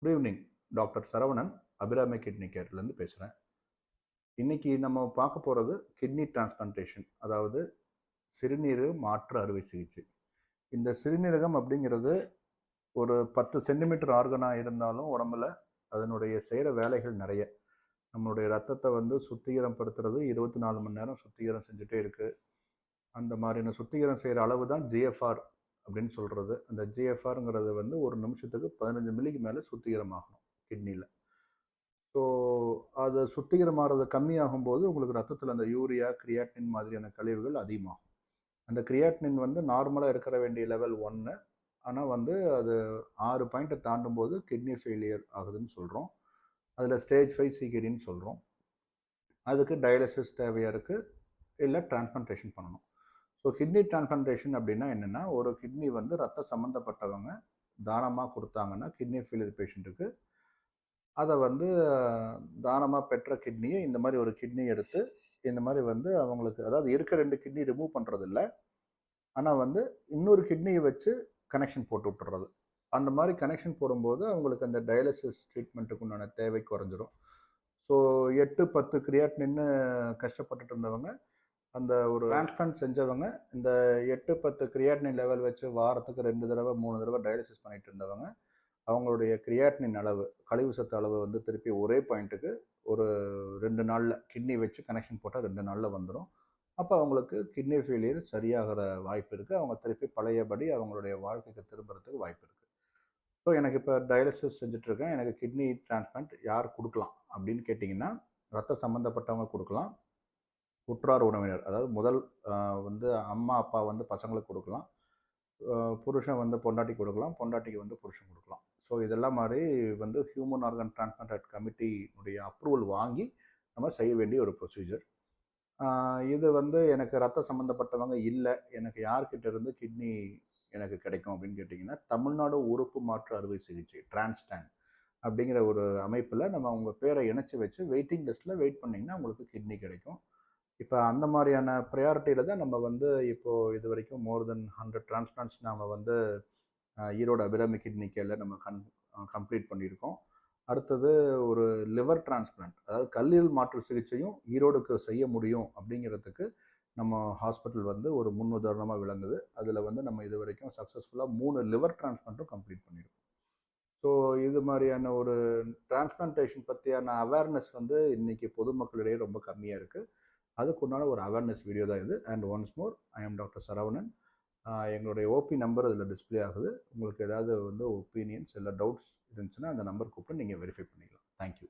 Good evening. Doctor Saravanan, Abirami kidney கேர்லேருந்து பேசுகிறேன். இன்றைக்கி நம்ம பார்க்க போகிறது கிட்னி டிரான்ஸ்பிளான்டேஷன், அதாவது சிறுநீரக மாற்று அறுவை சிகிச்சை. இந்த சிறுநீரகம் அப்படிங்கிறது ஒரு 10 சென்டிமீட்டர் ஆர்கனாக இருந்தாலும் உடம்புல அதனுடைய செய்கிற வேலைகள் நிறைய. நம்மளுடைய ரத்தத்தை வந்து சுத்திகரம் படுத்துறது 24 மணி நேரம் சுத்திகரம் செஞ்சுட்டே இருக்குது. அந்த மாதிரியான சுத்திகரம் செய்கிற அளவு தான் ஜிஎஃப்ஆர் அப்படின்னு சொல்கிறது. அந்த ஜிஎஃப்ஆருங்கிறது வந்து ஒரு நிமிஷத்துக்கு 15 மில்லிக்கு மேலே சுத்திகரம் ஆகணும் கிட்னியில். ஸோ அது சுத்திகரமாகிறது கம்மியாகும்போது உங்களுக்கு ரத்தத்தில் அந்த யூரியா, கிரியாட்டினின் மாதிரியான கழிவுகள் அதிகமாகும். அந்த கிரியாட்டினின் வந்து நார்மலாக இருக்கிற வேண்டிய லெவல் 1. ஆனால் வந்து அது 6 பாயிண்ட்டை தாண்டும் போது கிட்னி ஃபெயிலியர் ஆகுதுன்னு சொல்கிறோம். அதில் ஸ்டேஜ் 5 சிகிரின்னு சொல்கிறோம். அதுக்கு டயாலிசிஸ் தேவையாக இருக்குது, இல்லை டிரான்ஸ்பிளான்டேஷன் பண்ணணும். ஸோ கிட்னி டிரான்ஸ்பிளான்டேஷன் அப்படின்னா என்னென்னா, ஒரு கிட்னி வந்து ரத்த சம்மந்தப்பட்டவங்க தானமாக கொடுத்தாங்கன்னா கிட்னி ஃபெயிலியர் பேஷண்ட்டுக்கு, அதை வந்து தானமாக பெற்ற கிட்னியை இந்த மாதிரி ஒரு கிட்னி எடுத்து இந்த மாதிரி வந்து அவங்களுக்கு, அதாவது இருக்க 2 கிட்னி ரிமூவ் பண்ணுறது இல்லை, ஆனால் வந்து இன்னொரு கிட்னியை வச்சு கனெக்ஷன் போட்டு விட்டுறது. அந்த மாதிரி கனெக்ஷன் போடும்போது அவங்களுக்கு அந்த டயாலிசிஸ் ட்ரீட்மெண்ட்டுக்கு உண்டான தேவை குறைஞ்சிரும். ஸோ 8, 10 கிரியாட்டினின்னு கஷ்டப்பட்டுட்டு இருந்தவங்க, அந்த ஒரு டிரான்ஸ்பிளான்ட் செஞ்சவங்க இந்த 8, 10 கிரியாட்டினின் லெவல் வச்சு வாரத்துக்கு 2 தடவை 3 தடவை டயாலிசிஸ் பண்ணிட்டு இருந்தவங்க, அவங்களுடைய கிரியாட்டினின் அளவு, கழிவு சத்து அளவு வந்து திருப்பி ஒரே பாயிண்ட்டுக்கு ஒரு 2 நாளில் கிட்னி வச்சு கனெக்ஷன் போட்டால் 2 நாளில் வந்துடும். அப்போ அவங்களுக்கு கிட்னி ஃபெயிலியர் சரியாகிற வாய்ப்பு இருக்குது. அவங்க திருப்பி பழையபடி அவங்களுடைய வாழ்க்கைக்கு திரும்புறதுக்கு வாய்ப்பு இருக்குது. ஸோ எனக்கு இப்போ டயாலிசிஸ் செஞ்சுட்ருக்கேன். எனக்கு கிட்னி டிரான்ஸ்பிளான்ட் யார் கொடுக்கலாம் அப்படின்னு கேட்டிங்கன்னா, ரத்த சம்மந்தப்பட்டவங்க கொடுக்கலாம். உற்றார் உறவினர், அதாவது முதல் வந்து அம்மா அப்பா வந்து பசங்களுக்கு கொடுக்கலாம், புருஷன் வந்து பொண்டாட்டிக்கு கொடுக்கலாம், பொண்டாட்டிக்கு வந்து புருஷன் கொடுக்கலாம். ஸோ இதெல்லாம் மாதிரி வந்து ஹியூமன் ஆர்கன் டிரான்ஸ்பிளான்ட் கமிட்டியினுடைய அப்ரூவல் வாங்கி நம்ம செய்ய வேண்டிய ஒரு ப்ரொசீஜர். இது வந்து எனக்கு ரத்த சம்மந்தப்பட்டவங்க இல்லை, எனக்கு யார்கிட்ட இருந்து கிட்னி எனக்கு கிடைக்கும் அப்படின்னு கேட்டிங்கன்னா, தமிழ்நாடு உறுப்பு மாற்று அறுவை சிகிச்சை டிரான்ஸ்டான் அப்படிங்கிற ஒரு அமைப்பில் நம்ம உங்கள் பேரை இணைச்சி வச்சு வெயிட்டிங் லிஸ்ட்டில் வெயிட் பண்ணிங்கன்னா உங்களுக்கு கிட்னி கிடைக்கும். இப்போ அந்த மாதிரியான ப்ரையாரிட்டியில் தான் நம்ம வந்து இப்போது இது வரைக்கும் மோர் தென் 100 டிரான்ஸ்பிளான்ட்ஸ் நாம் வந்து ஈரோடு அபிராமி கிட்னி கேரில் நம்ம கம்ப்ளீட் பண்ணியிருக்கோம். அடுத்தது ஒரு லிவர் டிரான்ஸ்பிளான்ட், அதாவது கல்லீரல் மாற்று சிகிச்சையும் ஈரோடுக்கு செய்ய முடியும் அப்படிங்கிறதுக்கு நம்ம ஹாஸ்பிட்டல் வந்து ஒரு முன்னுதாரணமாக விளங்குது. அதில் வந்து நம்ம இது வரைக்கும் சக்ஸஸ்ஃபுல்லாக 3 லிவர் டிரான்ஸ்பிளான்ட்டும் கம்ப்ளீட் பண்ணியிருக்கோம். ஸோ இது மாதிரியான ஒரு டிரான்ஸ்பிளான்டேஷன் பற்றியான அவேர்னஸ் வந்து இன்றைக்கி பொதுமக்களிடையே ரொம்ப கம்மியாக இருக்குது. அதுக்குண்டான ஒரு அவேர்னஸ் வீடியோ தான் இது. And once more, I am doctor Saravanan. எங்களுடைய ஓபி நம்பர் இதில் டிஸ்பிளே ஆகுது. உங்களுக்கு ஏதாவது வந்து ஒப்பீனியன்ஸ் இல்லை டவுட்ஸ் இருந்துச்சுன்னா அந்த நம்பர் கூப்பிட்டு நீங்கள் வெரிஃபை பண்ணிக்கலாம். தேங்க்யூ.